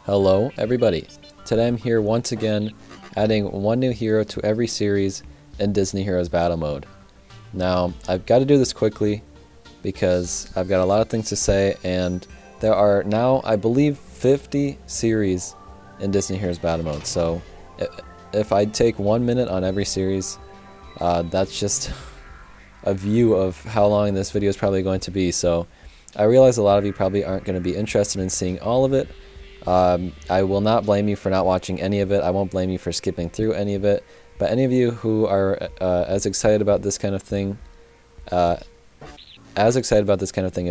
Hello everybody, today I'm here once again adding one new hero to every series in Disney Heroes Battle Mode. Now I've got to do this quickly because I've got a lot of things to say, and there are now I believe 50 series in Disney Heroes Battle Mode, so if I take 1 minute on every series, that's just a view of how long this video is probably going to be. So I realize a lot of you probably aren't going to be interested in seeing all of it. I will not blame you for not watching any of it. I won't blame you for skipping through any of it. But any of you who are as excited about this kind of thing, as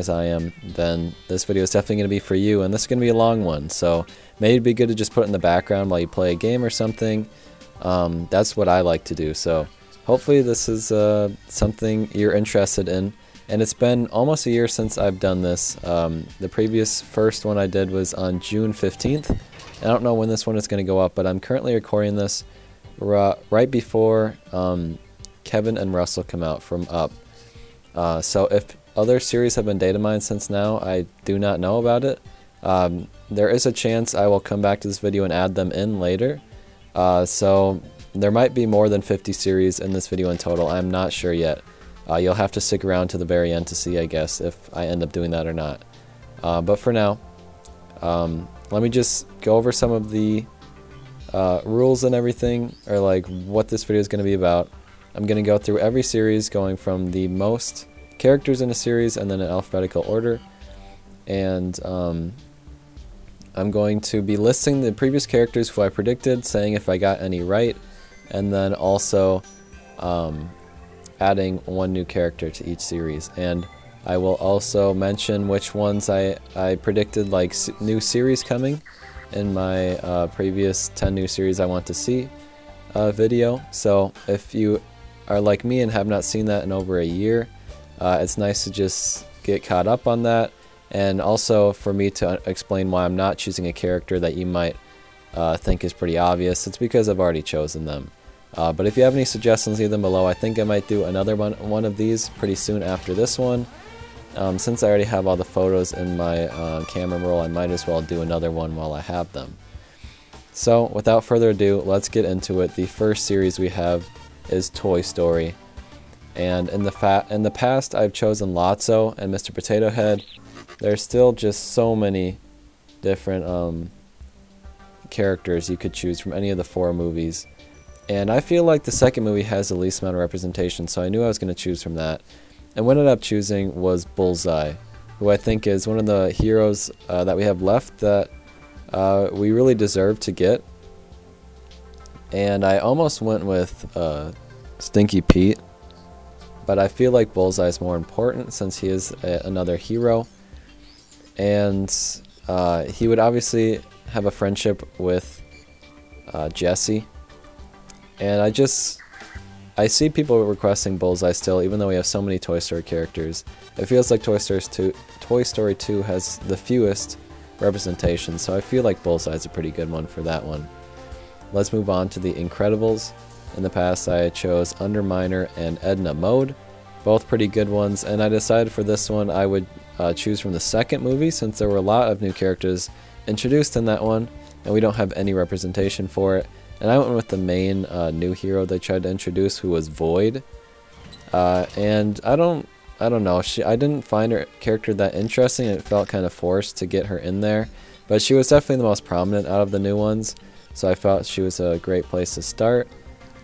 I am, then this video is definitely going to be for you. And this is going to be a long one, so maybe it'd be good to just put it in the background while you play a game or something. That's what I like to do. So hopefully this is something you're interested in. And it's been almost a year since I've done this. The previous first one I did was on June 15th. I don't know when this one is going to go up, but I'm currently recording this right before Kevin and Russell come out from Up. So if other series have been data mined since now, I do not know about it. There is a chance I will come back to this video and add them in later. So there might be more than 50 series in this video in total. I'm not sure yet. You'll have to stick around to the very end to see, I guess, if I end up doing that or not. But for now, let me just go over some of the rules and everything, or like what this video is going to be about. I'm going to go through every series, going from the most characters in a series and then in alphabetical order. And I'm going to be listing the previous characters who I predicted, saying if I got any right, and then also adding one new character to each series. And I will also mention which ones I predicted, like new series coming in my previous 10 new series I want to see video. So if you are like me and have not seen that in over a year, it's nice to just get caught up on that, and also for me to explain why I'm not choosing a character that you might think is pretty obvious. It's because I've already chosen them. But if you have any suggestions, leave them below. I think I might do another one of these pretty soon after this one. Since I already have all the photos in my camera roll, I might as well do another one while I have them. So without further ado, let's get into it. The first series we have is Toy Story. And in the past, I've chosen Lotso and Mr. Potato Head. There's still just so many different characters you could choose from any of the 4 movies. And I feel like the second movie has the least amount of representation, so I knew I was going to choose from that. And what I ended up choosing was Bullseye, who I think is one of the heroes that we have left that we really deserve to get. And I almost went with Stinky Pete, but I feel like Bullseye is more important since he is another hero. And he would obviously have a friendship with Jessie. And I see people requesting Bullseye still, even though we have so many Toy Story characters. It feels like Toy Story 2 has the fewest representation, so I feel like Bullseye is a pretty good one for that one. Let's move on to the Incredibles. In the past, I chose Underminer and Edna Mode, both pretty good ones, and I decided for this one I would choose from the second movie, since there were a lot of new characters introduced in that one, and we don't have any representation for it. And I went with the main new hero they tried to introduce, who was Void. And I don't know. I didn't find her character that interesting. It felt kind of forced to get her in there, but she was definitely the most prominent out of the new ones. So I felt she was a great place to start.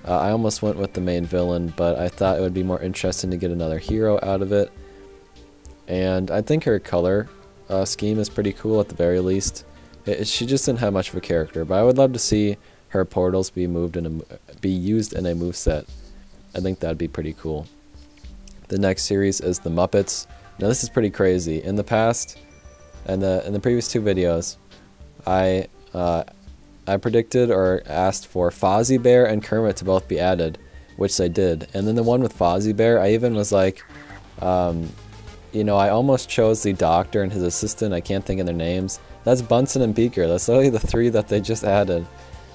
I almost went with the main villain, but I thought it would be more interesting to get another hero out of it. And I think her color scheme is pretty cool at the very least. She just didn't have much of a character, but I would love to see her portals be used in a moveset. I think that'd be pretty cool. The next series is the Muppets. Now this is pretty crazy. In the past, and in the previous 2 videos, I predicted or asked for Fozzie Bear and Kermit to both be added, which they did. And then the one with Fozzie Bear, I even was like, you know, I almost chose the doctor and his assistant. I can't think of their names. That's Bunsen and Beaker. That's literally the 3 that they just added.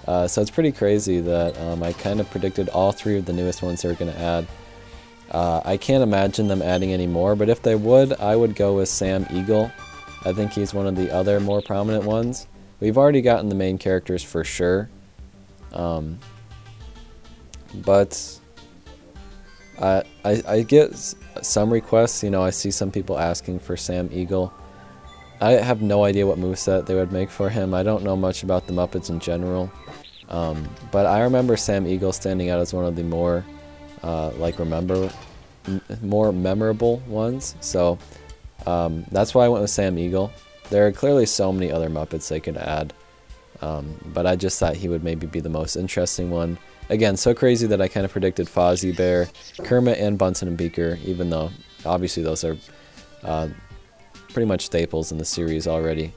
So it's pretty crazy that I kind of predicted all 3 of the newest ones they were going to add. I can't imagine them adding any more, but if they would, I would go with Sam Eagle. I think he's one of the other more prominent ones. We've already gotten the main characters for sure. But I get some requests. You know, I see some people asking for Sam Eagle. I have no idea what moveset they would make for him. I don't know much about the Muppets in general. But I remember Sam Eagle standing out as one of the more, more memorable ones. So that's why I went with Sam Eagle. There are clearly so many other Muppets they could add. But I just thought he would maybe be the most interesting one. Again, so crazy that I kind of predicted Fozzie Bear, Kermit, and Bunsen and Beaker, even though obviously those are pretty much staples in the series already.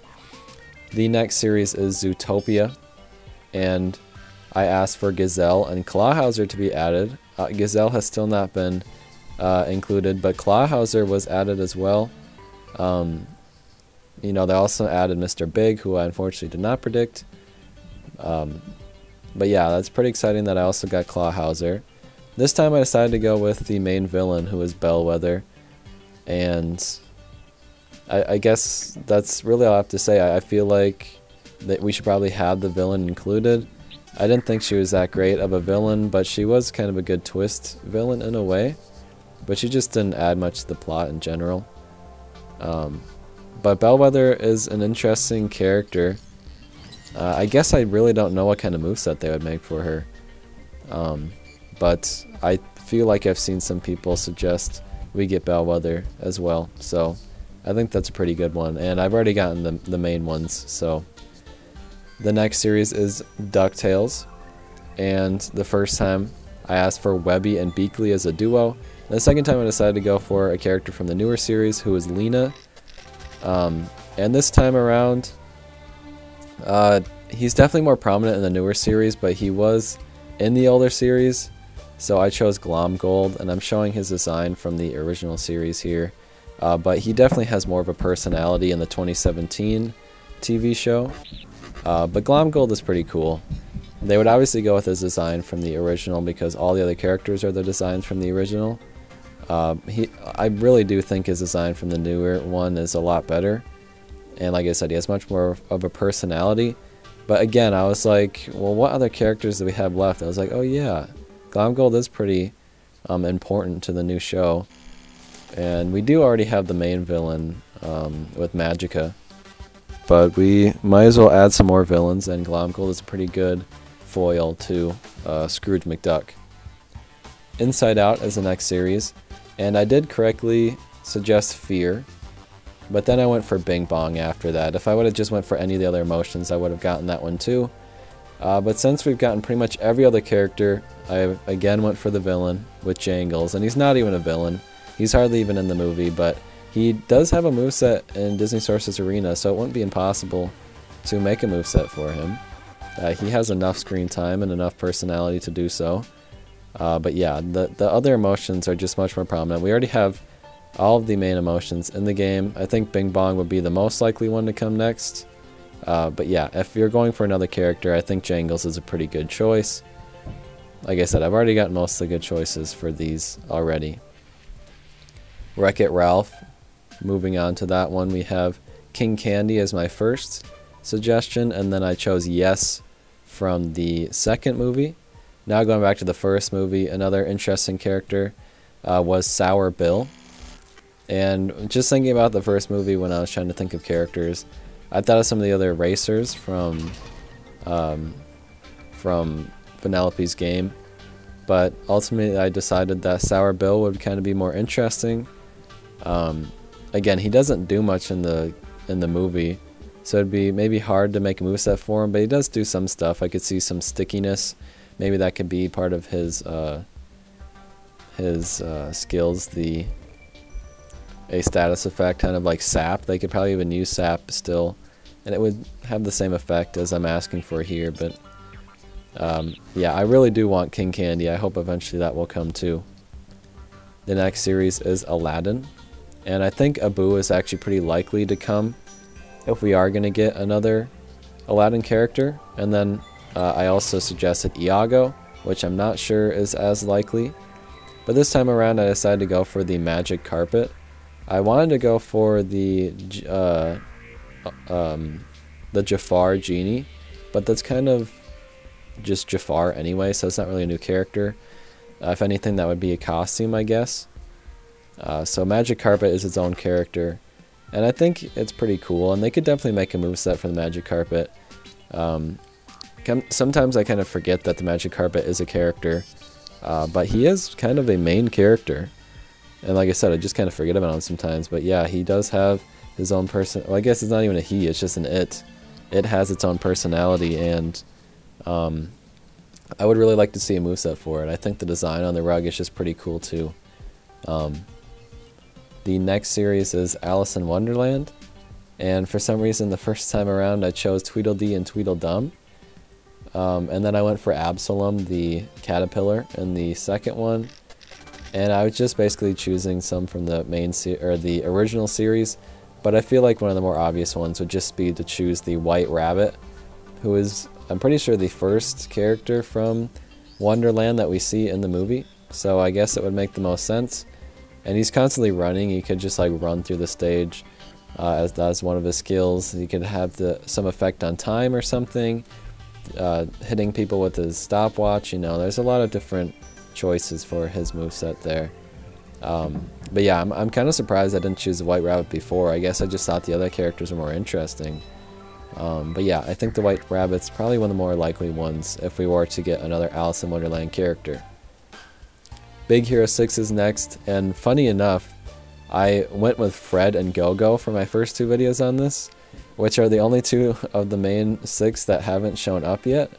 The next series is Zootopia, and I asked for Gazelle and Clawhauser to be added. Gazelle has still not been included, but Clawhauser was added as well. You know, they also added Mr. Big, who I unfortunately did not predict. But yeah, that's pretty exciting that I also got Clawhauser. This time I decided to go with the main villain, who is Bellwether. And I guess that's really all I have to say. I feel like that we should probably have the villain included. I didn't think she was that great of a villain, but she was kind of a good twist villain in a way. But she just didn't add much to the plot in general. But Bellwether is an interesting character. I guess I really don't know what kind of moveset they would make for her. But I feel like I've seen some people suggest we get Bellwether as well. So I think that's a pretty good one. And I've already gotten the main ones. So the next series is DuckTales. And the first time I asked for Webby and Beakley as a duo. And the second time I decided to go for a character from the newer series who is Lena. And this time around, he's definitely more prominent in the newer series, but he was in the older series. So I chose Glomgold, and I'm showing his design from the original series here. But he definitely has more of a personality in the 2017 TV show. But Glomgold is pretty cool. They would obviously go with his design from the original because all the other characters are the designs from the original. I really do think his design from the newer one is a lot better. And like I said, he has much more of a personality. But again, I was like, well, what other characters do we have left? I was like, oh yeah, Glomgold is pretty important to the new show. And we do already have the main villain with Magica. But we might as well add some more villains, and Glomgold is a pretty good foil to Scrooge McDuck. Inside Out is the next series, and I did correctly suggest Fear, but then I went for Bing Bong after that. If I would have just went for any of the other emotions, I would have gotten that one too. But since we've gotten pretty much every other character, I again went for the villain with Jangles, and he's not even a villain. He's hardly even in the movie, but he does have a moveset in Disney Sources Arena, so it wouldn't be impossible to make a moveset for him. He has enough screen time and enough personality to do so. But yeah, the other emotions are just much more prominent. We already have all of the main emotions in the game. I think Bing Bong would be the most likely one to come next. But yeah, if you're going for another character, I think Jangles is a pretty good choice. Like I said, I've already got most of the good choices for these already. Wreck-It Ralph. Moving on to that one, we have King Candy as my first suggestion, and then I chose Yes from the second movie. Now going back to the first movie, another interesting character was Sour Bill. And just thinking about the first movie when I was trying to think of characters, I thought of some of the other racers from Penelope's game, but ultimately I decided that Sour Bill would kind of be more interesting. Again, he doesn't do much in the movie, so it'd be maybe hard to make a moveset for him, but he does do some stuff. I could see some stickiness. Maybe that could be part of his skills, a status effect, kind of like Sap. They could probably even use Sap still, and it would have the same effect as I'm asking for here, but yeah, I really do want King Candy. I hope eventually that will come too. The next series is Aladdin, and I think Abu is actually pretty likely to come if we are going to get another Aladdin character. And then I also suggested Iago, which I'm not sure is as likely. But this time around I decided to go for the magic carpet. I wanted to go for the the Jafar genie, but that's kind of just Jafar anyway, so it's not really a new character. If anything, that would be a costume, I guess. So Magic Carpet is its own character, and I think it's pretty cool, and they could definitely make a moveset for the Magic Carpet. Sometimes I kind of forget that the Magic Carpet is a character, but he is kind of a main character. And like I said, I just kind of forget about him sometimes, but yeah, he does have his own person. Well, I guess it's not even a he, it's just an it. It has its own personality, and I would really like to see a moveset for it. I think the design on the rug is just pretty cool too. The next series is Alice in Wonderland, and for some reason the first time around I chose Tweedledee and Tweedledum, and then I went for Absalom, the caterpillar, in the second one, and I was just basically choosing some from the the original series, but I feel like one of the more obvious ones would just be to choose the White Rabbit, who is, I'm pretty sure, the first character from Wonderland that we see in the movie, so I guess it would make the most sense. And he's constantly running. He could just like run through the stage as that's one of his skills. He could have some effect on time or something, hitting people with his stopwatch. You know, there's a lot of different choices for his moveset there. But yeah, I'm kind of surprised I didn't choose the White Rabbit before. I guess I just thought the other characters were more interesting. But yeah, I think the White Rabbit's probably one of the more likely ones if we were to get another Alice in Wonderland character. Big Hero 6 is next, and funny enough, I went with Fred and Go-Go for my first two videos on this, which are the only two of the main 6 that haven't shown up yet.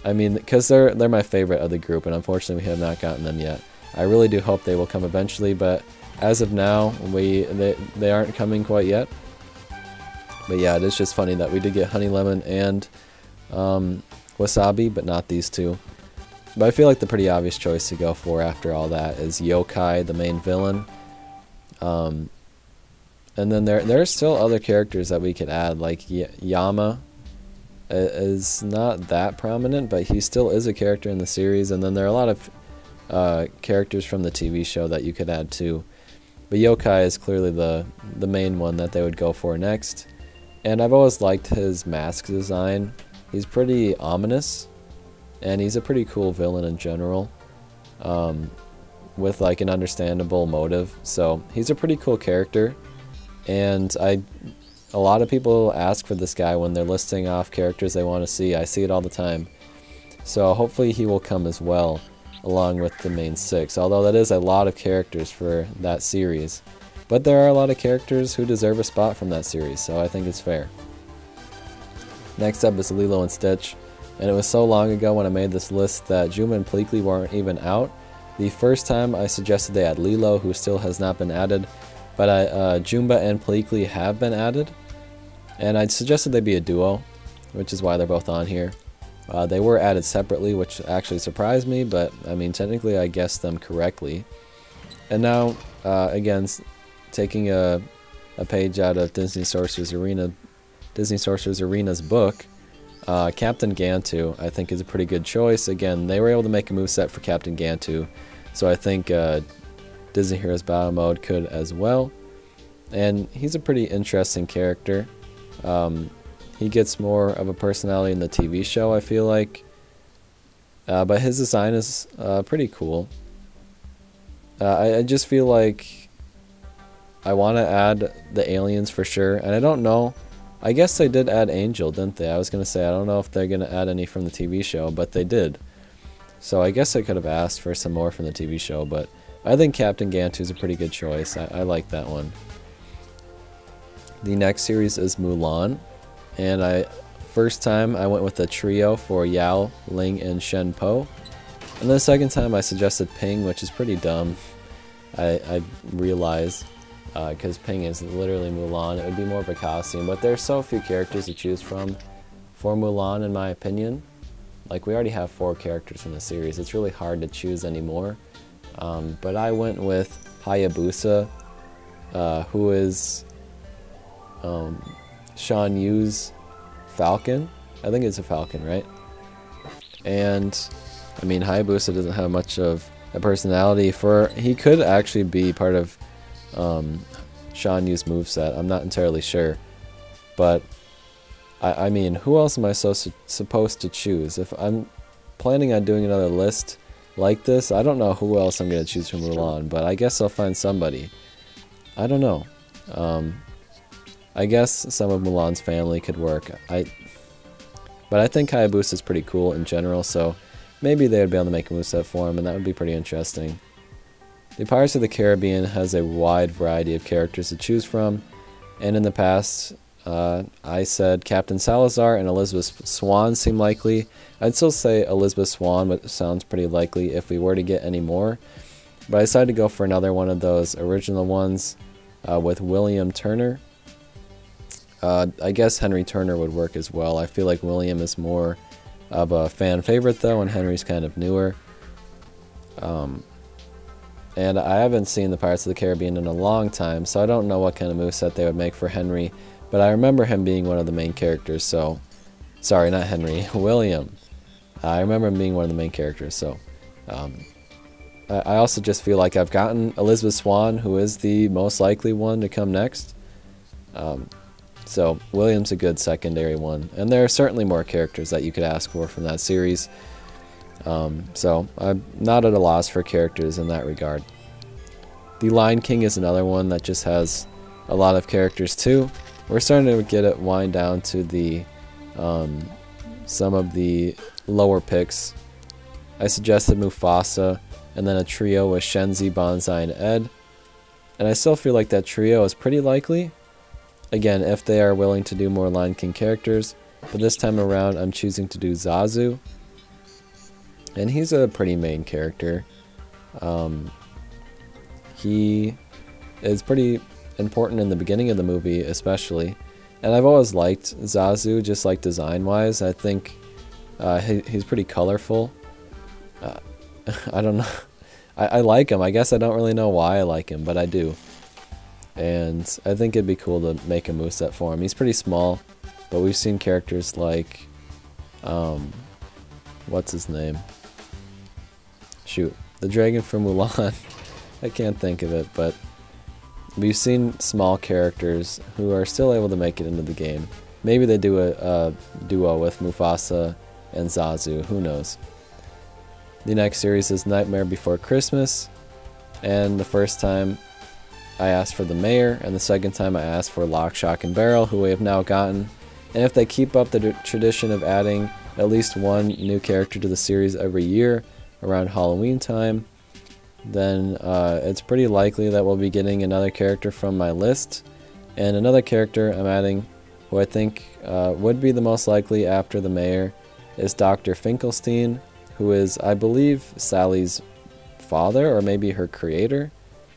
I mean, because they're my favorite of the group, and unfortunately we have not gotten them yet. I really do hope they will come eventually, but as of now, they aren't coming quite yet. But yeah, it is just funny that we did get Honey Lemon and Wasabi, but not these two. But I feel like the pretty obvious choice to go for after all that is Yokai, the main villain. And then there are still other characters that we could add, like Yama is not that prominent, but he still is a character in the series. And then there are a lot of characters from the TV show that you could add too. But Yokai is clearly the main one that they would go for next. And I've always liked his mask design. He's pretty ominous. And he's a pretty cool villain in general, with like an understandable motive. So he's a pretty cool character, and a lot of people ask for this guy when they're listing off characters they want to see. I see it all the time. So hopefully he will come as well, along with the main 6. Although that is a lot of characters for that series, but there are a lot of characters who deserve a spot from that series, so I think it's fair. Next up is Lilo and Stitch. And it was so long ago when I made this list that Juma and Pleakley weren't even out. The first time I suggested they add Lilo, who still has not been added, but Jumba and Pleakley have been added. And I suggested they be a duo, which is why they're both on here. They were added separately, which actually surprised me, but I mean, technically I guessed them correctly. And now, again, taking a page out of Disney Sorcerer's Arena's book, Captain Gantu, I think, is a pretty good choice. Again, they were able to make a moveset for Captain Gantu, so I think Disney Heroes Battle Mode could as well. And he's a pretty interesting character. He gets more of a personality in the TV show, I feel like. But his design is pretty cool. I just feel like I want to add the aliens for sure, and I don't know. I guess they did add Angel, didn't they? I was going to say, I don't know if they're going to add any from the TV show, but they did. So I guess I could have asked for some more from the TV show, but I think Captain Gantu is a pretty good choice. I like that one. The next series is Mulan, and first time I went with a trio for Yao, Ling, and Shen Po. And the second time I suggested Ping, which is pretty dumb. I realize. Because Ping is literally Mulan. It would be more of a costume, but there's so few characters to choose from for Mulan, in my opinion. Like, we already have 4 characters in the series. It's really hard to choose anymore. But I went with Hayabusa, who is Shan Yu's falcon. I think it's a falcon, right? And, I mean, Hayabusa doesn't have much of a personality. He could actually be part of Shan Yu's moveset. I'm not entirely sure, but I mean, who else am I supposed to choose? If I'm planning on doing another list like this, I don't know who else I'm going to choose from Mulan, but I guess I'll find somebody. I don't know. I guess some of Mulan's family could work. But I think Hayabusa is pretty cool in general, so maybe they would be able to make a moveset for him, and that would be pretty interesting. The Pirates of the Caribbean has a wide variety of characters to choose from, and in the past, I said Captain Salazar and Elizabeth Swann seem likely. I'd still say Elizabeth Swann, but sounds pretty likely if we were to get any more. But I decided to go for another one of those original ones with William Turner. I guess Henry Turner would work as well. I feel like William is more of a fan favorite though, and Henry's kind of newer. And I haven't seen the Pirates of the Caribbean in a long time, so I don't know what kind of moveset they would make for Henry. But I remember him being one of the main characters, so... Sorry, not Henry. William. I remember him being one of the main characters, so... I also just feel like I've gotten Elizabeth Swann, who is the most likely one to come next. So, William's a good secondary one. And there are certainly more characters that you could ask for from that series. So, I'm not at a loss for characters in that regard. The Lion King is another one that just has a lot of characters too. We're starting to get it wind down to the some of the lower picks. I suggested Mufasa, and then a trio with Shenzi, Banzai, and Ed. And I still feel like that trio is pretty likely. Again, if they are willing to do more Lion King characters. But this time around, I'm choosing to do Zazu. And he's a pretty main character. He is pretty important in the beginning of the movie, especially. And I've always liked Zazu, just like design-wise. I think he's pretty colorful. I don't know. I like him. I guess I don't really know why I like him, but I do. And I think it'd be cool to make a moveset for him. He's pretty small, but we've seen characters like... what's his name? Shoot. The dragon from Mulan. I can't think of it, but... we've seen small characters who are still able to make it into the game. Maybe they do a duo with Mufasa and Zazu, who knows. The next series is Nightmare Before Christmas, and the first time I asked for the mayor, and the second time I asked for Lock, Shock, and Barrel, who we have now gotten. And if they keep up the tradition of adding at least one new character to the series every year around Halloween time, then it's pretty likely that we'll be getting another character from my list. And another character I'm adding, who I think would be the most likely after the mayor, is Dr. Finkelstein, who is, I believe, Sally's father, or maybe her creator.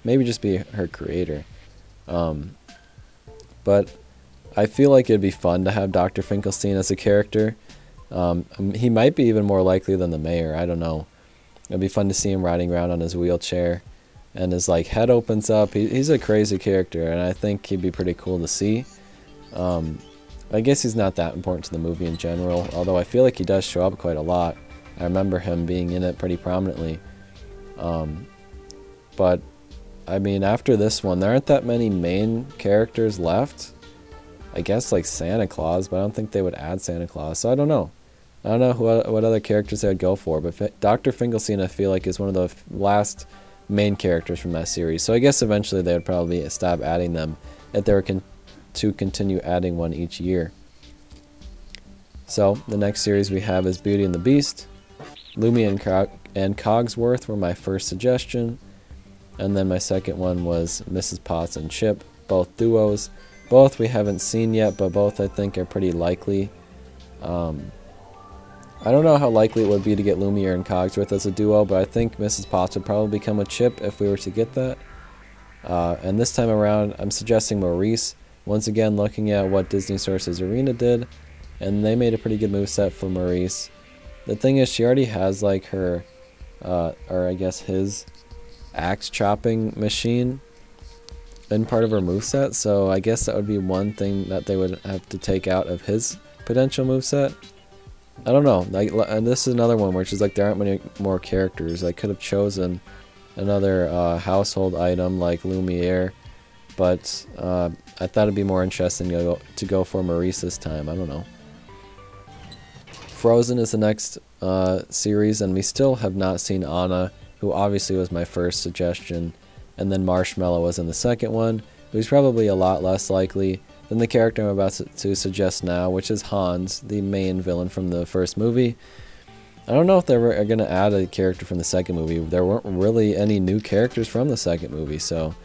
Maybe just be her creator. But I feel like it'd be fun to have Dr. Finkelstein as a character. He might be even more likely than the mayor, I don't know. It'd be fun to see him riding around on his wheelchair, and his like head opens up. He's a crazy character, and I think he'd be pretty cool to see. I guess he's not that important to the movie in general, although I feel like he does show up quite a lot. I remember him being in it pretty prominently. But I mean, after this one, there aren't that many main characters left. I guess like Santa Claus, but I don't think they would add Santa Claus, so I don't know. I don't know what other characters they would go for, but Dr. Finkelstein I feel like is one of the last main characters from that series, so I guess eventually they would probably stop adding them if they were to continue adding one each year. So, the next series we have is Beauty and the Beast. Lumi and Cogsworth were my first suggestion, and then my second one was Mrs. Potts and Chip, both duos. Both we haven't seen yet, but both I think are pretty likely. I don't know how likely it would be to get Lumiere and Cogsworth as a duo, but I think Mrs. Potts would probably become a Chip if we were to get that. And this time around, I'm suggesting Maurice. Once again, looking at what Disney Sources Arena did, and they made a pretty good moveset for Maurice. The thing is, she already has like her, or I guess his, axe chopping machine in part of her moveset, so I guess that would be one thing that they would have to take out of his potential moveset. I don't know, like, and this is another one where it's just like there aren't many more characters. I could have chosen another household item like Lumiere, but I thought it'd be more interesting to go for Maurice this time. I don't know. Frozen is the next series, and we still have not seen Anna, who obviously was my first suggestion, and then Marshmallow was in the second one, who's probably a lot less likely than the character I'm about to suggest now, which is Hans, the main villain from the first movie. I don't know if they were going to add a character from the second movie. There weren't really any new characters from the second movie, so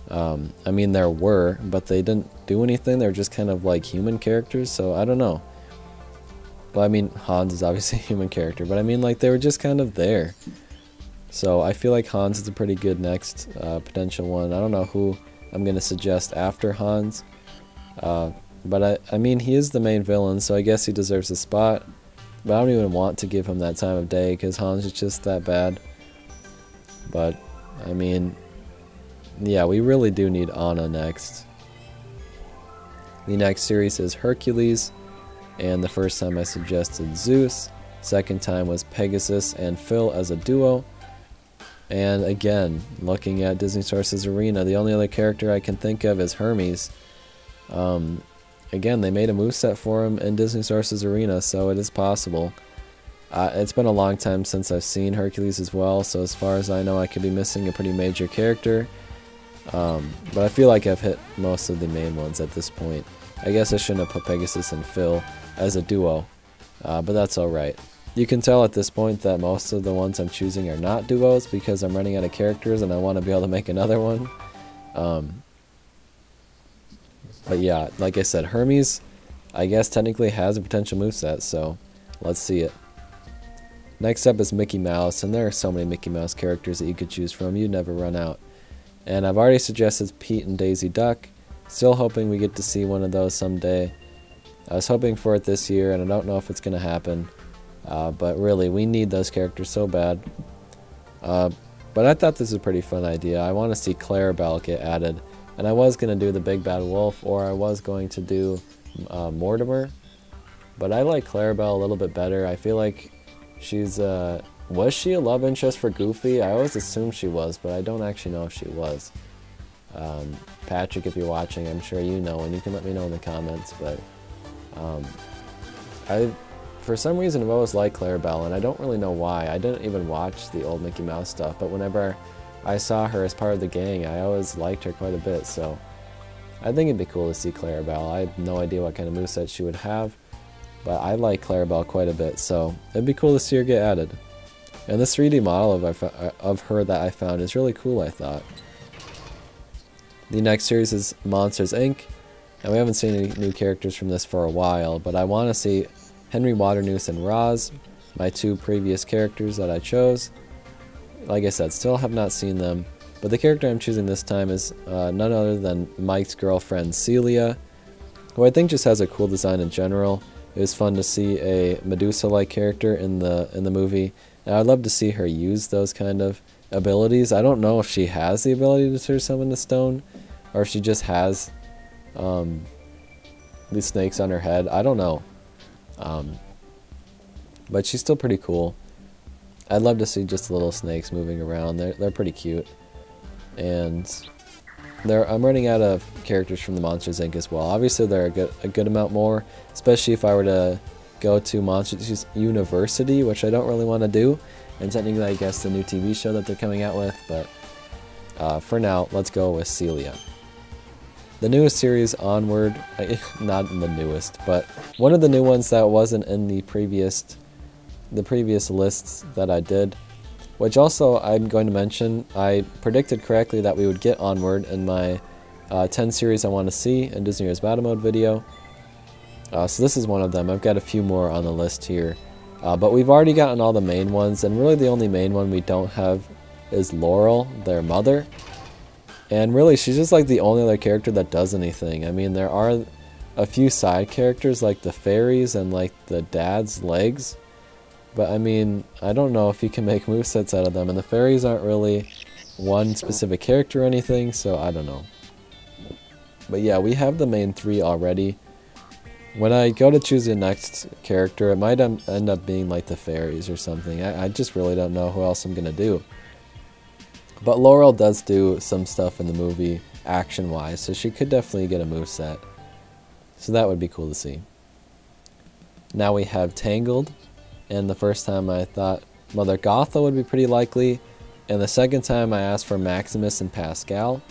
I mean there were, but they didn't do anything. They're just kind of like human characters, so I don't know. Well, I mean Hans is obviously a human character, but I mean like they were just kind of there. So I feel like Hans is a pretty good next potential one. I don't know who I'm going to suggest after Hans. But I mean, he is the main villain, so I guess he deserves a spot. But I don't even want to give him that time of day, because Hans is just that bad. But, I mean, yeah, we really do need Anna next. The next series is Hercules, and the first time I suggested Zeus. Second time was Pegasus and Phil as a duo. And again, looking at Disney Sources Arena, the only other character I can think of is Hermes. Again, they made a moveset for him in Disney Sources Arena, so it is possible. It's been a long time since I've seen Hercules as well, so as far as I know I could be missing a pretty major character. But I feel like I've hit most of the main ones at this point. I guess I shouldn't have put Pegasus and Phil as a duo, but that's alright. You can tell at this point that most of the ones I'm choosing are not duos, because I'm running out of characters and I want to be able to make another one. But yeah, like I said, Hermes, I guess technically has a potential moveset, so let's see it. Next up is Mickey Mouse, and there are so many Mickey Mouse characters that you could choose from, you'd never run out. And I've already suggested Pete and Daisy Duck, still hoping we get to see one of those someday. I was hoping for it this year, and I don't know if it's going to happen, but really, we need those characters so bad. But I thought this was a pretty fun idea. I want to see Clarabelle get added. And I was going to do the Big Bad Wolf, or I was going to do Mortimer. But I like Clarabelle a little bit better. I feel like she's, was she a love interest for Goofy? I always assumed she was, but I don't actually know if she was. Patrick, if you're watching, I'm sure you know, and you can let me know in the comments. But for some reason, I've always liked Clarabelle, and I don't really know why. I didn't even watch the old Mickey Mouse stuff, but whenever I saw her as part of the gang, I always liked her quite a bit, so I think it'd be cool to see Clarabelle. I have no idea what kind of moveset she would have, but I like Clarabelle quite a bit, so it'd be cool to see her get added. And this 3D model of her that I found is really cool, I thought. The next series is Monsters, Inc., and we haven't seen any new characters from this for a while, but I want to see Henry Waternoose and Roz, my two previous characters that I chose. Like I said, still have not seen them, but the character I'm choosing this time is none other than Mike's girlfriend Celia, who I think just has a cool design in general. It was fun to see a Medusa-like character in the movie, and I'd love to see her use those kind of abilities. I don't know if she has the ability to turn someone to stone, or if she just has these snakes on her head. I don't know, but she's still pretty cool. I'd love to see just little snakes moving around. They're pretty cute. And I'm running out of characters from the Monsters, Inc. as well. Obviously, there are a good amount more, especially if I were to go to Monsters University, which I don't really want to do. And technically, I guess the new TV show that they're coming out with. But for now, let's go with Celia. The newest series, Onward, not the newest, but one of the new ones that wasn't in the previous lists that I did, which also I'm going to mention, I predicted correctly that we would get Onward in my 10 series I want to see in Disney Year's Battle Mode video. So this is one of them. I've got a few more on the list here, but we've already gotten all the main ones, and really the only main one we don't have is Laurel, their mother. And really, she's just like the only other character that does anything. I mean, there are a few side characters like the fairies and like the dad's legs, but I mean, I don't know if you can make movesets out of them, and the fairies aren't really one specific character or anything, so I don't know. But yeah, we have the main three already. When I go to choose the next character, it might end up being like the fairies or something. I just really don't know who else I'm going to do. But Laurel does do some stuff in the movie action-wise, so she could definitely get a moveset. So that would be cool to see. Now we have Tangled, and the first time I thought Mother Gothel would be pretty likely, and the second time I asked for Maximus and Pascal,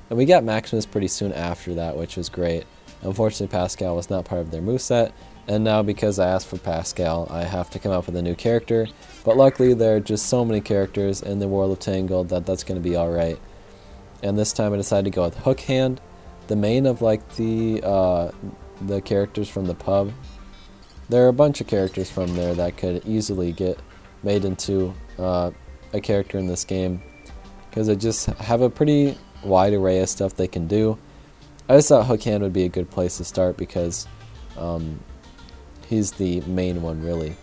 and we got Maximus pretty soon after that, which was great. Unfortunately, Pascal was not part of their moveset, and now because I asked for Pascal, I have to come up with a new character, but luckily there are just so many characters in the world of Tangled that that's going to be alright. And this time I decided to go with Hook Hand, the main of like the characters from the pub. There are a bunch of characters from there that could easily get made into a character in this game, because they just have a pretty wide array of stuff they can do. I just thought Hook Hand would be a good place to start because he's the main one really.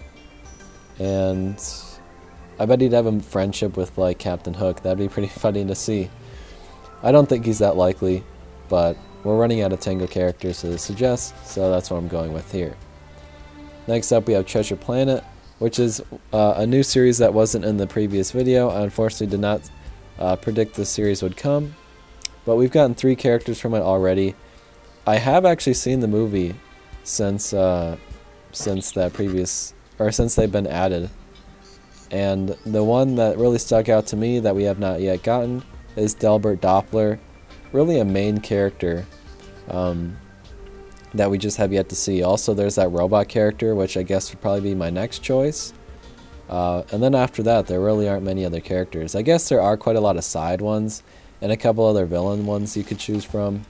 And I bet he'd have a friendship with like Captain Hook. That'd be pretty funny to see. I don't think he's that likely, but we're running out of Tangled characters to suggest, so that's what I'm going with here. Next up we have Treasure Planet, which is a new series that wasn't in the previous video. I unfortunately did not predict this series would come, but we've gotten 3 characters from it already. I have actually seen the movie since since they've been added, and the one that really stuck out to me that we have not yet gotten is Delbert Doppler, really a main character that we just have yet to see. Also, there's that robot character, which I guess would probably be my next choice. And then after that, there really aren't many other characters. I guess there are quite a lot of side ones and a couple other villain ones you could choose from.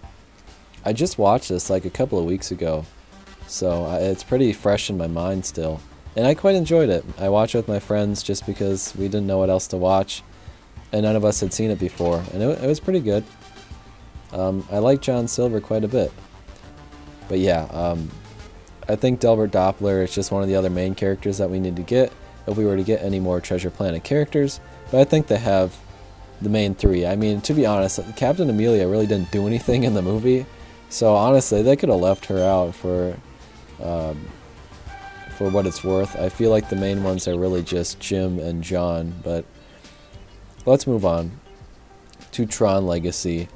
I just watched this like a couple of weeks ago, so it's pretty fresh in my mind still. And I quite enjoyed it. I watched it with my friends just because we didn't know what else to watch, and none of us had seen it before, and it was pretty good. I like John Silver quite a bit. But yeah, I think Delbert Doppler is just one of the other main characters that we need to get if we were to get any more Treasure Planet characters. But I think they have the main 3. I mean, to be honest, Captain Amelia really didn't do anything in the movie, so honestly, they could have left her out for what it's worth. I feel like the main ones are really just Jim and John, but let's move on to Tron Legacy.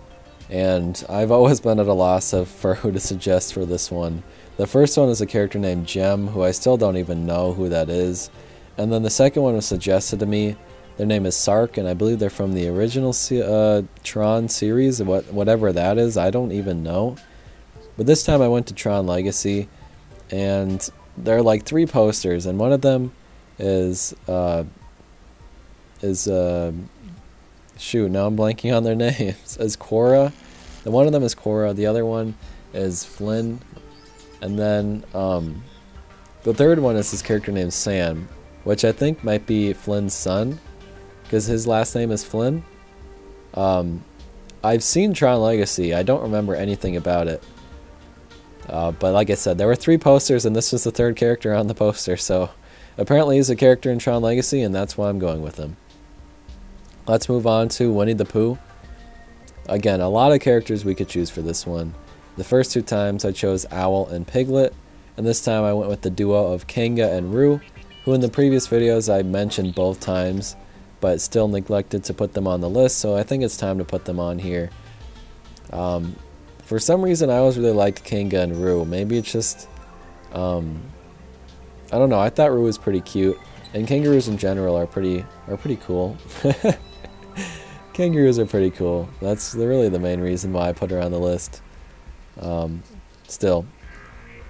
And I've always been at a loss for who to suggest for this one. The first one is a character named Jem, who I still don't even know who that is. And then the second one was suggested to me. Their name is Sark, and I believe they're from the original Tron series, whatever that is. I don't even know. But this time I went to Tron Legacy, and there are like 3 posters, and one of them is shoot, now I'm blanking on their names. Is Cora. And one of them is Cora, the other one is Flynn, and then the third one is this character named Sam, which I think might be Flynn's son, because his last name is Flynn. I've seen Tron Legacy, I don't remember anything about it. But like I said, there were 3 posters, and this was the 3rd character on the poster, so apparently he's a character in Tron Legacy, and that's why I'm going with him. Let's move on to Winnie the Pooh. Again, a lot of characters we could choose for this one. The first 2 times I chose Owl and Piglet, and this time I went with the duo of Kanga and Roo, who in the previous videos I mentioned both times, but still neglected to put them on the list, so I think it's time to put them on here. For some reason I always really liked Kanga and Roo. Maybe it's just, I don't know, I thought Roo was pretty cute, and kangaroos in general are pretty cool. Kangaroos are pretty cool. That's really the main reason why I put her on the list. Still,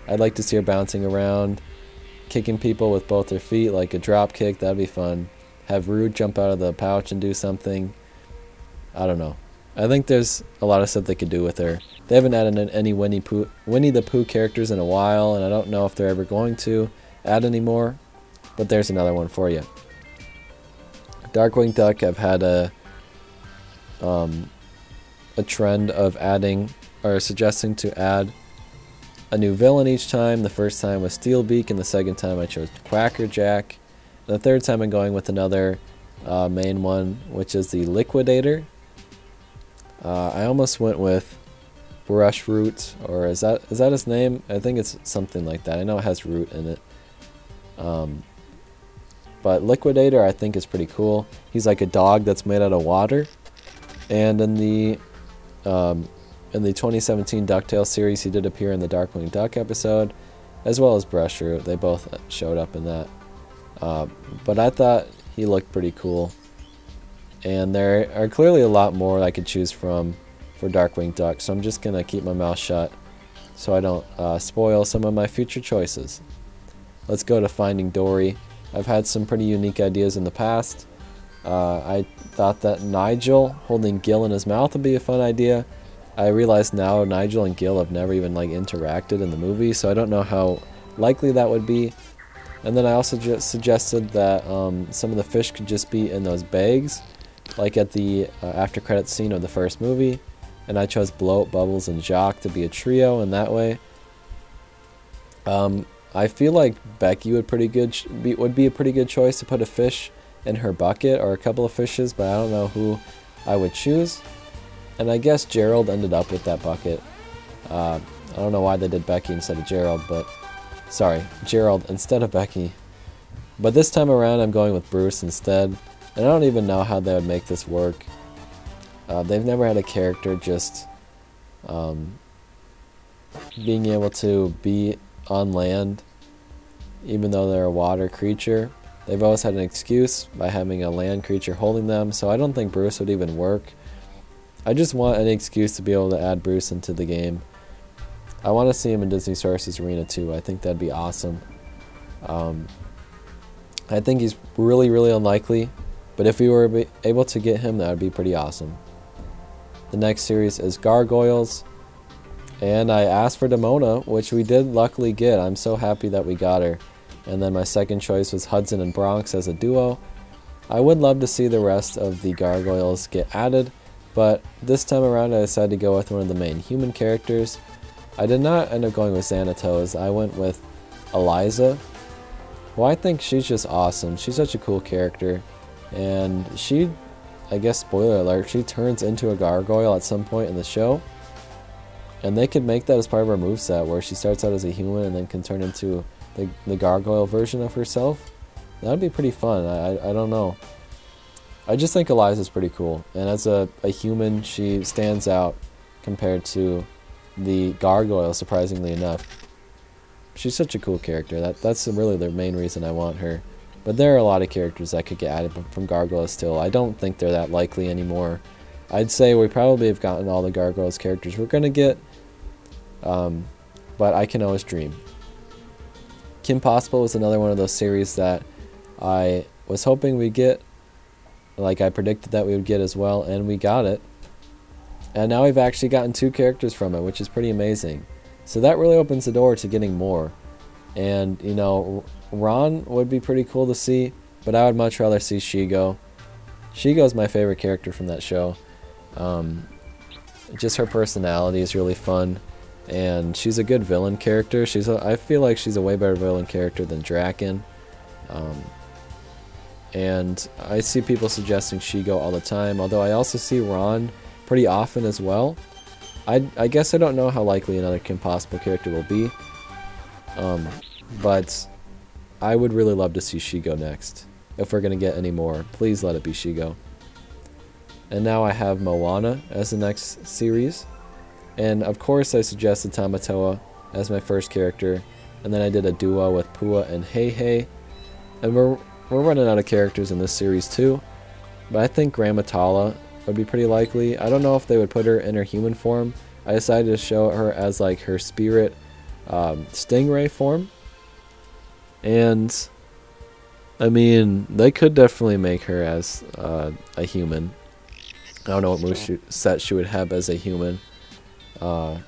I'd like to see her bouncing around, kicking people with both her feet like a drop kick. That'd be fun. Have Roo jump out of the pouch and do something. I don't know. I think there's a lot of stuff they could do with her. They haven't added any Winnie the Pooh characters in a while, and I don't know if they're ever going to add any more. But there's another one for you. Darkwing Duck, I've had a trend of adding or suggesting to add a new villain each time. The first time was Steelbeak, and the second time I chose Quackerjack. The third time I'm going with another main one, which is the Liquidator. I almost went with Brushroot, or is that his name? I think it's something like that. I know it has root in it. But Liquidator I think is pretty cool. He's like a dog that's made out of water. And in the 2017 DuckTales series, he did appear in the Darkwing Duck episode. as well as Brushroot. They both showed up in that. But I thought he looked pretty cool. And there are clearly a lot more I could choose from for Darkwing Duck, so I'm just going to keep my mouth shut so I don't spoil some of my future choices. Let's go to Finding Dory. I've had some pretty unique ideas in the past. I thought that Nigel holding Gil in his mouth would be a fun idea. I realize now Nigel and Gil have never even like interacted in the movie, so I don't know how likely that would be. And then I also just suggested that some of the fish could just be in those bags, like at the after credits scene of the first movie. And I chose Bloat, Bubbles, and Jacques to be a trio in that way. I feel like Becky would be a pretty good choice to put a fish in her bucket, or a couple of fishes, but I don't know who I would choose. And I guess Gerald ended up with that bucket. I don't know why they did Becky instead of Gerald, but sorry, Gerald instead of Becky. But this time around I'm going with Bruce instead, and I don't even know how they would make this work. They've never had a character just being able to be on land even though they're a water creature. They've always had an excuse by having a land creature holding them, so I don't think Bruce would even work. I just want an excuse to be able to add Bruce into the game. I want to see him in Disney Sources Arena too. I think that'd be awesome. I think he's really, really unlikely, but if we were able to get him, that would be pretty awesome. The next series is Gargoyles, and I asked for Demona, which we did luckily get. I'm so happy that we got her. And then my second choice was Hudson and Bronx as a duo. I would love to see the rest of the Gargoyles get added, but this time around I decided to go with one of the main human characters. I did not end up going with Xanatos. I went with Eliza. Well, I think she's just awesome. She's such a cool character, and she, I guess spoiler alert, she turns into a gargoyle at some point in the show. And they could make that as part of her moveset, where she starts out as a human and then can turn into the gargoyle version of herself. That'd be pretty fun. I don't know. I just think Eliza's pretty cool, and as a human she stands out compared to the gargoyle, surprisingly enough. She's such a cool character. That's really the main reason I want her. But there are a lot of characters that could get added from Gargoyles still. I don't think they're that likely anymore. I'd say we probably have gotten all the Gargoyles characters we're gonna get, but I can always dream. Kim Possible was another one of those series that I was hoping we'd get, like I predicted that we would get as well, and we got it. And now we've actually gotten 2 characters from it, which is pretty amazing. So that really opens the door to getting more. And, you know, Ron would be pretty cool to see, but I would much rather see Shigo. Shigo's my favorite character from that show. Just her personality is really fun, and she's a good villain character. I feel like she's a way better villain character than Draken. And I see people suggesting Shigo all the time, although I also see Ron pretty often as well. I guess I don't know how likely another Kim Possible character will be, but I would really love to see Shigo next. If we're going to get any more, please let it be Shigo. And now I have Moana as the next series. And of course I suggested Tamatoa as my first character, and then I did a duo with Pua and Heihei. And we're running out of characters in this series too, but I think Gramatala would be pretty likely. I don't know if they would put her in her human form. I decided to show her as like her spirit stingray form. And I mean, they could definitely make her as a human. I don't know what moveset she would have as a human. But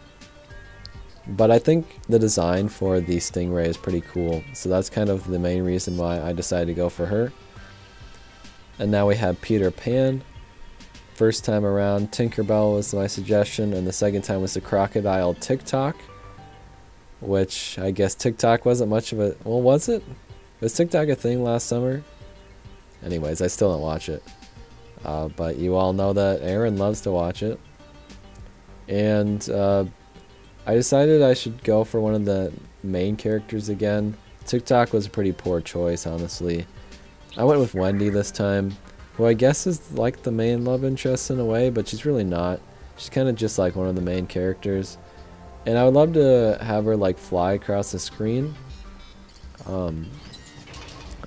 I think the design for the stingray is pretty cool. So that's kind of the main reason why I decided to go for her. And now we have Peter Pan. First time around, Tinkerbell was my suggestion, and the second time was the crocodile TikTok. Which, I guess TikTok wasn't much of a... Well, was it? Was TikTok a thing last summer? Anyways, I still don't watch it. But you all know that Aaron loves to watch it. And I decided I should go for one of the main characters again. TikTok was a pretty poor choice, honestly. I went with Wendy this time, who I guess is like the main love interest in a way, but she's really not. She's kind of just like one of the main characters. And I would love to have her like fly across the screen.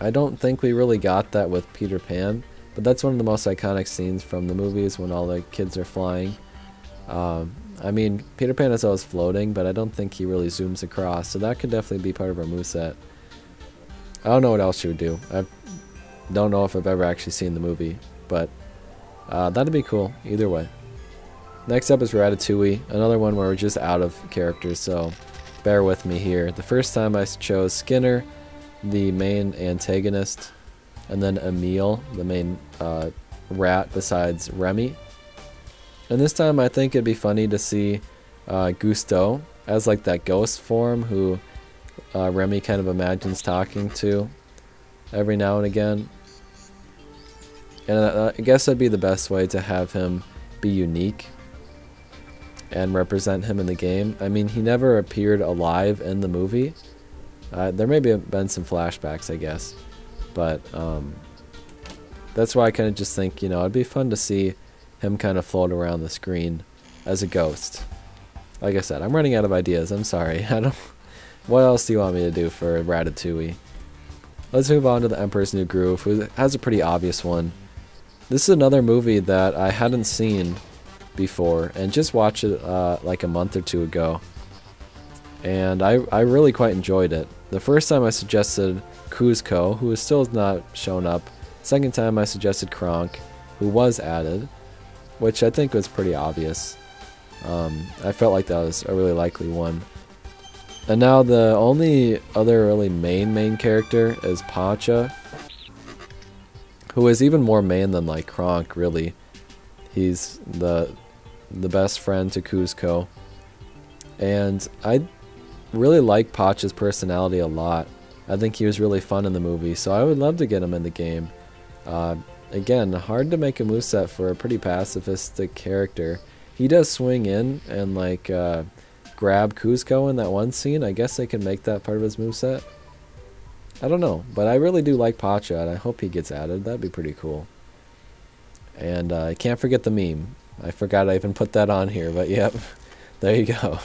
I don't think we really got that with Peter Pan, but that's one of the most iconic scenes from the movies when all the kids are flying. I mean, Peter Pan is always floating, but I don't think he really zooms across, so that could definitely be part of our moveset. I don't know what else she would do. I don't know if I've ever actually seen the movie, but that'd be cool either way. Next up is Ratatouille, another one where we're just out of characters, so bear with me here. The first time I chose Skinner, the main antagonist, and then Emile, the main rat besides Remy. And this time I think it'd be funny to see Gusteau as like that ghost form who Remy kind of imagines talking to every now and again. And I guess that'd be the best way to have him be unique and represent him in the game. I mean, he never appeared alive in the movie. There may have been some flashbacks, I guess. But that's why I kind of just think, you know, it'd be fun to see him kind of float around the screen as a ghost. Like I said, I'm running out of ideas. I'm sorry. What else do you want me to do for Ratatouille? Let's move on to The Emperor's New Groove, who has a pretty obvious one. This is another movie that I hadn't seen before and just watched it like a month or two ago. And I really quite enjoyed it. The first time I suggested Kuzco, who is still not shown up. Second time I suggested Kronk, who was added, which I think was pretty obvious. I felt like that was a really likely one. And now the only other really main character is Pacha, who is even more main than like Kronk, really. He's the best friend to Kuzco. And I really like Pacha's personality a lot. I think he was really fun in the movie, so I would love to get him in the game. Again, hard to make a moveset for a pretty pacifistic character. He does swing in and like grab Kuzco in that one scene. I guess they can make that part of his moveset. I don't know, but I really do like Pacha, and I hope he gets added. That'd be pretty cool. And I can't forget the meme. I forgot I even put that on here, but yep, there you go.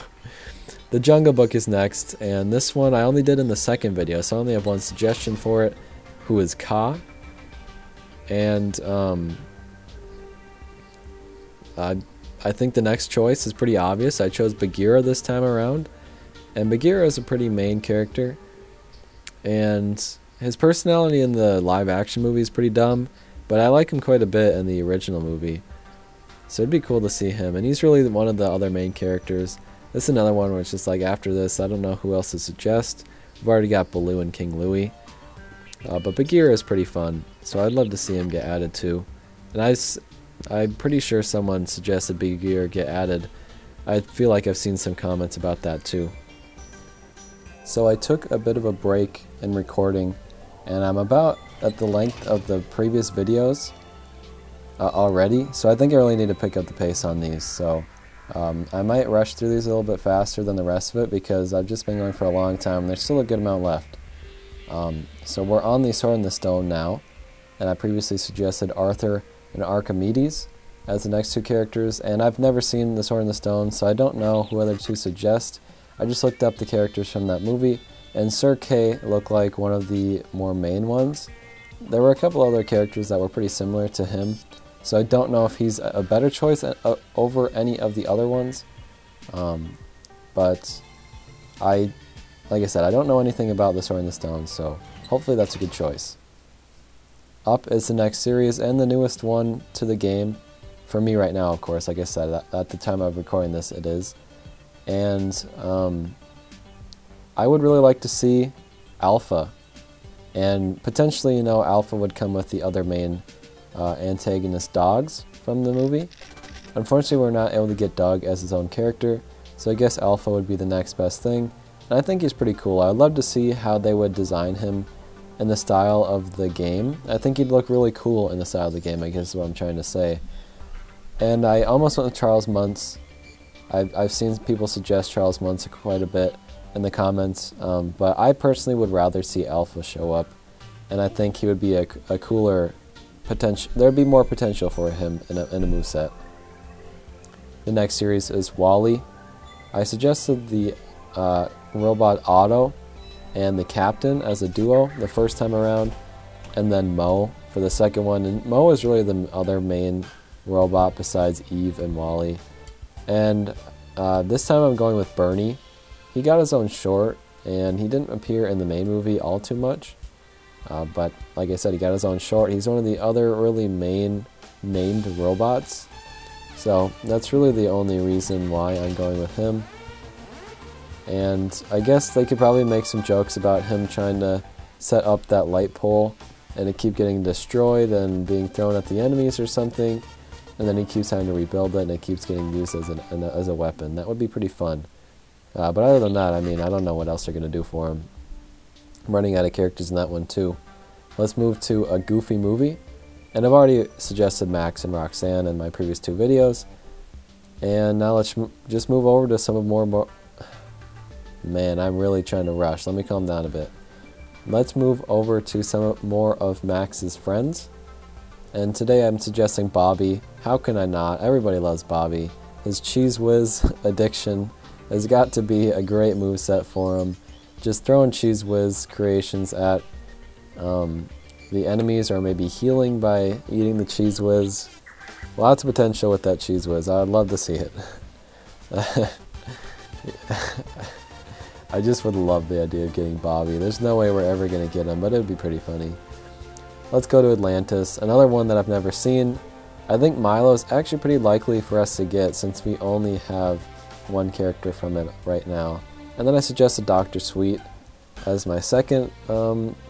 The Jungle Book is next, and this one I only did in the second video, so I only have one suggestion for it, who is Ka. And I think the next choice is pretty obvious. I chose Bagheera this time around, and Bagheera is a pretty main character, and his personality in the live action movie is pretty dumb, but I like him quite a bit in the original movie. So it'd be cool to see him, and he's really one of the other main characters. This is another one where it's just like after this, I don't know who else to suggest. We've already got Baloo and King Louie. But Bagheera is pretty fun, so I'd love to see him get added too. And I'm pretty sure someone suggested Bagheera get added. I feel like I've seen some comments about that too. So I took a bit of a break in recording, and I'm about at the length of the previous videos already, so I think I really need to pick up the pace on these. So I might rush through these a little bit faster than the rest of it because I've just been going for a long time and there's still a good amount left. So we're on the Sword in the Stone now, and I previously suggested Arthur and Archimedes as the next two characters, and I've never seen the Sword in the Stone, so I don't know who other to suggest. I just looked up the characters from that movie, and Sir Kay looked like one of the more main ones. There were a couple other characters that were pretty similar to him, so I don't know if he's a better choice over any of the other ones. But like I said, I don't know anything about the Sword in the Stone, so hopefully that's a good choice. Up is the next series, and the newest one to the game. For me right now, of course, like I said, at the time of recording this, it is. And I would really like to see Alpha. And potentially, you know, Alpha would come with the other main antagonist dogs from the movie. Unfortunately, we're not able to get Doug as his own character, so I guess Alpha would be the next best thing. And I think he's pretty cool. I'd love to see how they would design him in the style of the game. I think he'd look really cool in the style of the game, I guess is what I'm trying to say. And I almost went with Charles Muntz. I've seen people suggest Charles Muntz quite a bit in the comments, but I personally would rather see Alpha show up, and I think he would be a cooler potential. There'd be more potential for him in a moveset. The next series is Wall-E. I suggested the robot Otto and the captain as a duo the first time around, and then Mo for the second one. And Mo is really the other main robot besides Eve and Wally. And this time I'm going with Bernie. He got his own short, and he didn't appear in the main movie all too much. But like I said, he got his own short. He's one of the other really main named robots. So that's really the only reason why I'm going with him. And I guess they could probably make some jokes about him trying to set up that light pole and it keep getting destroyed and being thrown at the enemies or something. And then he keeps having to rebuild it and it keeps getting used as a weapon. That would be pretty fun. But other than that, I mean, I don't know what else they're going to do for him. I'm running out of characters in that one too. Let's move to a Goofy movie. And I've already suggested Max and Roxanne in my previous 2 videos. And now let's just move over to some of more... Man, I'm really trying to rush. Let me calm down a bit. Let's move over to some more of Max's friends. And today I'm suggesting Bobby. How can I not? Everybody loves Bobby. His Cheese Whiz addiction has got to be a great moveset for him. Just throwing Cheese Whiz creations at the enemies, or maybe healing by eating the Cheese Whiz. Lots of potential with that Cheese Whiz. I'd love to see it. I just would love the idea of getting Bobby. There's no way we're ever going to get him, but it would be pretty funny. Let's go to Atlantis, another one that I've never seen. I think Milo's actually pretty likely for us to get since we only have one character from it right now. And then I suggested Dr. Sweet as my second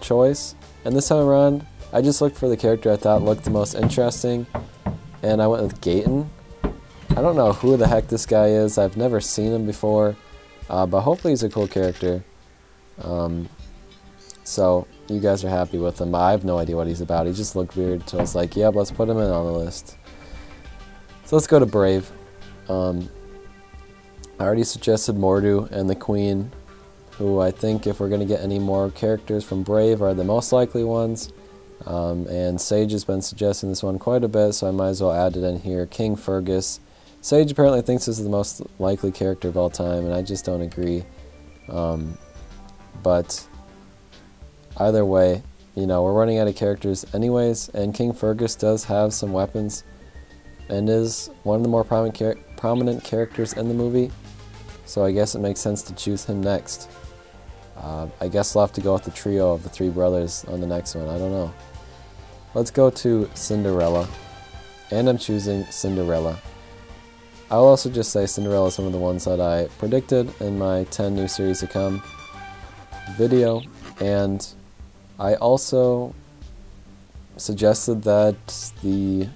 choice. And this time around, I just looked for the character I thought looked the most interesting, and I went with Gaten. I don't know who the heck this guy is. I've never seen him before. But hopefully he's a cool character. So you guys are happy with him. I have no idea what he's about. He just looked weird, so I was like, yep, let's put him in on the list. So let's go to Brave. I already suggested Mordu and the Queen, who I think if we're going to get any more characters from Brave are the most likely ones. And Sage has been suggesting this one quite a bit, so I might as well add it in here. King Fergus. Sage apparently thinks this is the most likely character of all time, and I just don't agree. But either way, you know, we're running out of characters anyways, and King Fergus does have some weapons and is one of the more prominent characters in the movie, so I guess it makes sense to choose him next. I guess we'll have to go with the trio of the 3 brothers on the next one. I don't know. Let's go to Cinderella, and I'm choosing Cinderella. I'll also just say Cinderella is one of the ones that I predicted in my 10 new series to come video, and I also suggested that the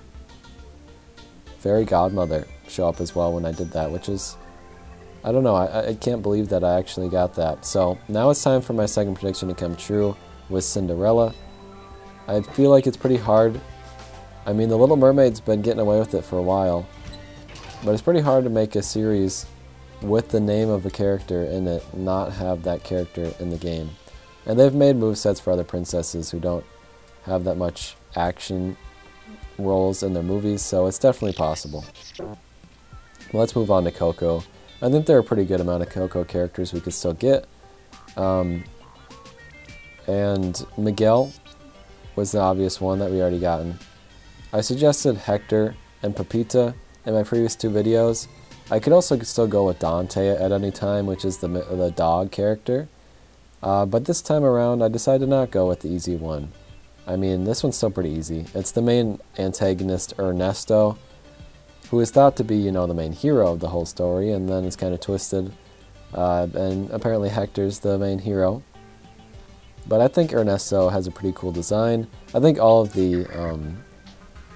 fairy godmother show up as well when I did that, which is, I don't know, I can't believe that I actually got that. So now it's time for my second prediction to come true with Cinderella. I feel like it's pretty hard. I mean, The Little Mermaid's been getting away with it for a while, but it's pretty hard to make a series with the name of a character in it not have that character in the game. And they've made movesets for other princesses who don't have that much action roles in their movies, so it's definitely possible. Let's move on to COCO. I think there are a pretty good amount of COCO characters we could still get. And Miguel was the obvious one that we already gotten. I suggested Hector and Pepita in my previous 2 videos. I could also still go with Dante at any time, which is the dog character. But this time around, I decided to not go with the easy one. I mean, this one's still pretty easy. It's the main antagonist, Ernesto, who is thought to be, you know, the main hero of the whole story, and then it's kind of twisted. And apparently Hector's the main hero. But I think Ernesto has a pretty cool design. I think all of the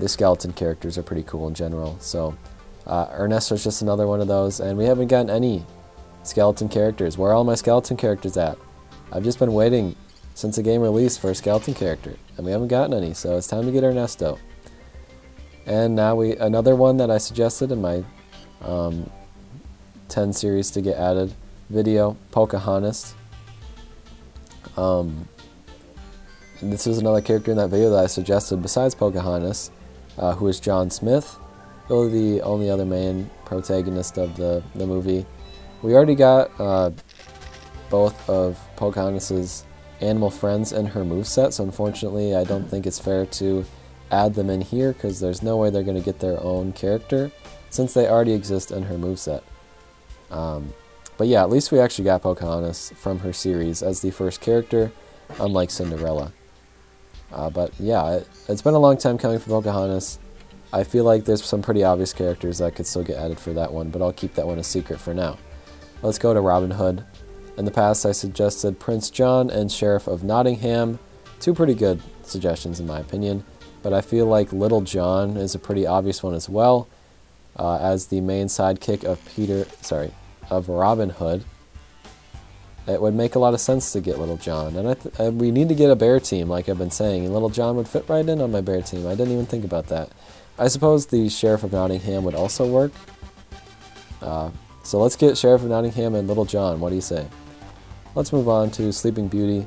skeleton characters are pretty cool in general. So Ernesto's just another one of those, and we haven't gotten any skeleton characters. Where are all my skeleton characters at? I've just been waiting since the game released for a skeleton character, and we haven't gotten any, so it's time to get Ernesto. And now another one that I suggested in my 10 series to get added video, Pocahontas. This is another character in that video that I suggested besides Pocahontas, who is John Smith, really the only other main protagonist of the movie. we already got both of Pocahontas' animal friends in her moveset, so unfortunately I don't think it's fair to add them in here because there's no way they're going to get their own character since they already exist in her moveset. But yeah, at least we actually got Pocahontas from her series as the first character, unlike Cinderella. But yeah, it's been a long time coming for Pocahontas. I feel like there's some pretty obvious characters that could still get added for that one, but I'll keep that one a secret for now. Let's go to Robin Hood. In the past I suggested Prince John and Sheriff of Nottingham. Two pretty good suggestions in my opinion, but I feel like Little John is a pretty obvious one as well, as the main sidekick of Robin Hood. It would make a lot of sense to get Little John, and we need to get a bear team, like I've been saying, and Little John would fit right in on my bear team. I didn't even think about that. I suppose the Sheriff of Nottingham would also work. So let's get Sheriff of Nottingham and Little John. What do you say? Let's move on to Sleeping Beauty.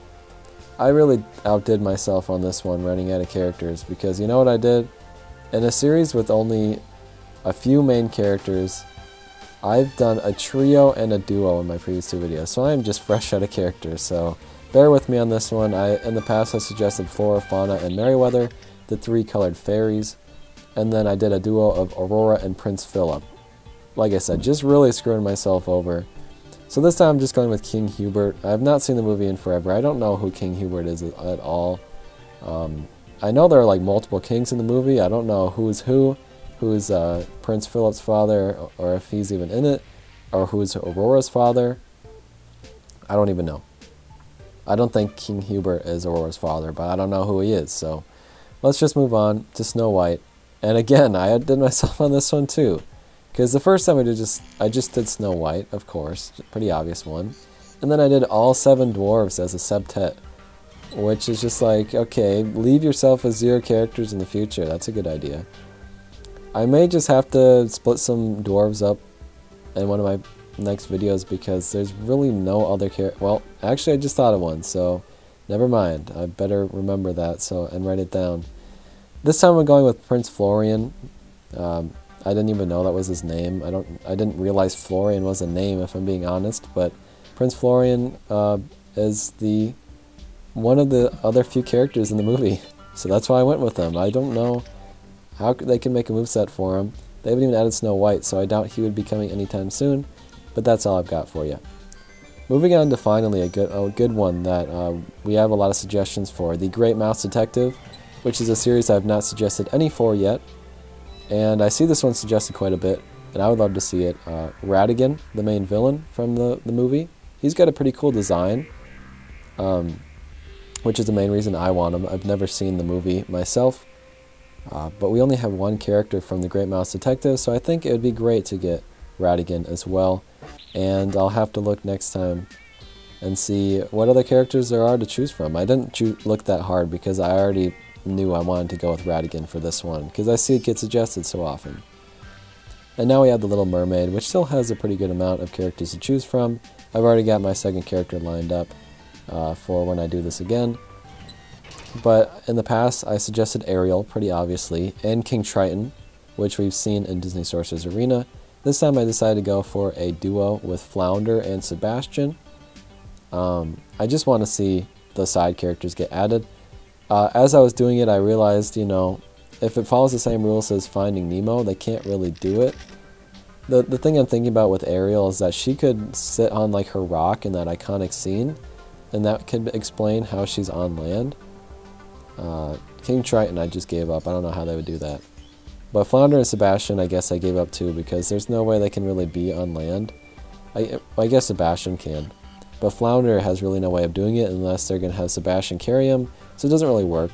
I really outdid myself on this one, running out of characters, because you know what I did? In a series with only a few main characters, I've done a trio and a duo in my previous two videos, so I'm just fresh out of characters, so bear with me on this one. In the past I suggested Flora, Fauna, and Merryweather, the three colored fairies, and then I did a duo of Aurora and Prince Philip. Like I said, just really screwing myself over. So this time I'm just going with King Hubert. I have not seen the movie in forever. I don't know who King Hubert is at all. I know there are like multiple kings in the movie. I don't know who's Prince Philip's father, or if he's even in it, or who's Aurora's father. I don't even know. I don't think King Hubert is Aurora's father, but I don't know who he is, so let's just move on to Snow White. And again, I outdid myself on this one too, because the first time I just did Snow White, of course, pretty obvious one, and then I did all 7 dwarves as a septet, which is just like, okay, leave yourself with 0 characters in the future. That's a good idea. I may just have to split some dwarves up in one of my next videos because there's really no other character. Well, actually I just thought of one, so never mind. I better remember that and write it down. This time I'm going with Prince Florian. I didn't even know that was his name. I didn't realize Florian was a name, if I'm being honest, but Prince Florian is one of the other few characters in the movie, so that's why I went with him. I don't know how they can make a moveset for him. They haven't even added Snow White, so I doubt he would be coming anytime soon, but that's all I've got for you. Moving on to finally a good one that we have a lot of suggestions for, The Great Mouse Detective, which is a series I have not suggested any for yet, and I see this one suggested quite a bit, and I would love to see it. Ratigan, the main villain from the movie, he's got a pretty cool design, which is the main reason I want him. I've never seen the movie myself. But we only have one character from The Great Mouse Detective, so I think it would be great to get Ratigan as well. And I'll have to look next time and see what other characters there are to choose from. I didn't look that hard because I already knew I wanted to go with Ratigan for this one, because I see it get suggested so often. And now we have The Little Mermaid, which still has a pretty good amount of characters to choose from. I've already got my second character lined up for when I do this again. But in the past, I suggested Ariel, pretty obviously, and King Triton, which we've seen in Disney Sorcerer's Arena. This time I decided to go for a duo with Flounder and Sebastian. I just want to see the side characters get added. As I was doing it, I realized, if it follows the same rules as Finding Nemo, they can't really do it. The thing I'm thinking about with Ariel is that she could sit on like her rock in that iconic scene, and that could explain how she's on land. King Triton I just gave up. I don't know how they would do that. But Flounder and Sebastian I guess I gave up too, because there's no way they can really be on land. I guess Sebastian can. But Flounder has really no way of doing it unless they're going to have Sebastian carry him, so it doesn't really work.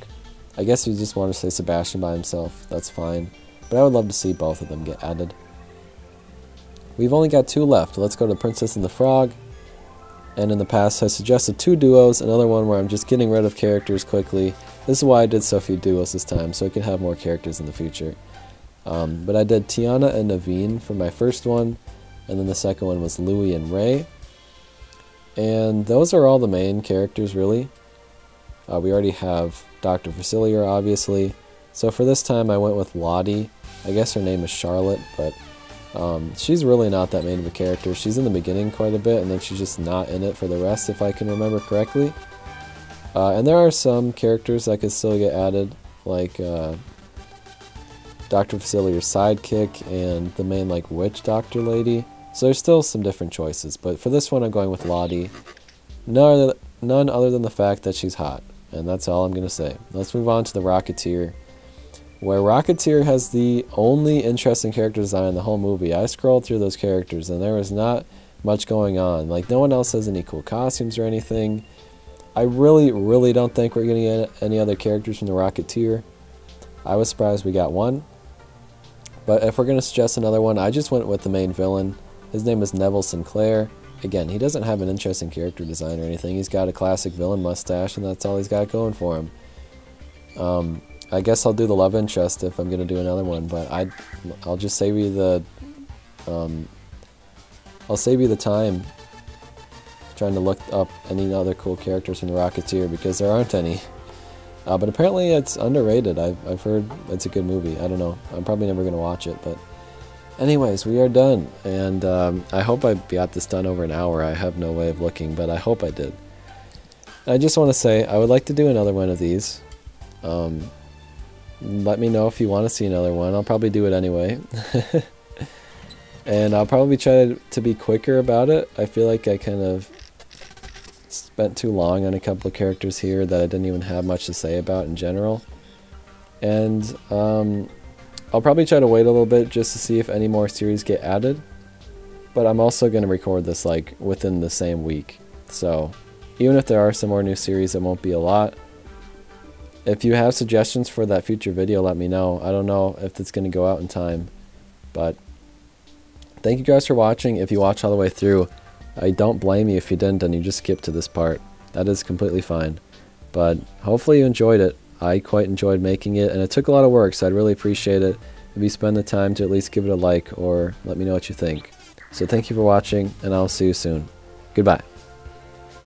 I guess if you just want to say Sebastian by himself, that's fine. But I would love to see both of them get added. We've only got 2 left. Let's go to Princess and the Frog. And in the past I suggested 2 duos, another one where I'm just getting rid of characters quickly. This is why I did so few duos this time, so I can have more characters in the future. But I did Tiana and Naveen for my first one, and then the second one was Louie and Ray. And those are all the main characters, really. We already have Dr. Facilier, obviously. So for this time I went with Lottie. I guess her name is Charlotte, but She's really not that main of a character. She's in the beginning quite a bit, and then she's just not in it for the rest, if I can remember correctly. And there are some characters that could still get added, like Dr. Facilier's sidekick and the main like witch doctor lady. So there's still some different choices, but for this one I'm going with Lottie. None other than the fact that she's hot, and that's all I'm going to say. Let's move on to the Rocketeer, where Rocketeer has the only interesting character design in the whole movie. I scrolled through those characters and there was not much going on. Like, no one else has any cool costumes or anything. I really don't think we're going to get any other characters from the Rocketeer. I was surprised we got one. But if we're going to suggest another one, I just went with the main villain. His name is Neville Sinclair. Again, he doesn't have an interesting character design or anything. He's got a classic villain mustache, and that's all he's got going for him. I guess I'll do the love interest if I'm going to do another one, but I'll just save you the... I'll save you the time trying to look up any other cool characters from the Rocketeer, because there aren't any. But apparently it's underrated. I've heard it's a good movie. I don't know. I'm probably never going to watch it, but... Anyways, we are done, and I hope I got this done over an hour. I have no way of looking, but I hope I did. I just want to say, I would like to do another one of these. Let me know if you want to see another one. I'll probably do it anyway. And I'll probably try to be quicker about it. I feel like I kind of spent too long on a couple of characters here that I didn't even have much to say about in general. And I'll probably try to wait a little bit just to see if any more series get added. But I'm also going to record this like within the same week. So even if there are some more new series, it won't be a lot. If you have suggestions for that future video, let me know. I don't know if it's going to go out in time. But thank you guys for watching. If you watch all the way through, I don't blame you if you didn't and you just skipped to this part. That is completely fine. But hopefully you enjoyed it. I quite enjoyed making it, and it took a lot of work, so I'd really appreciate it if you spend the time to at least give it a like or let me know what you think. So thank you for watching, and I'll see you soon. Goodbye.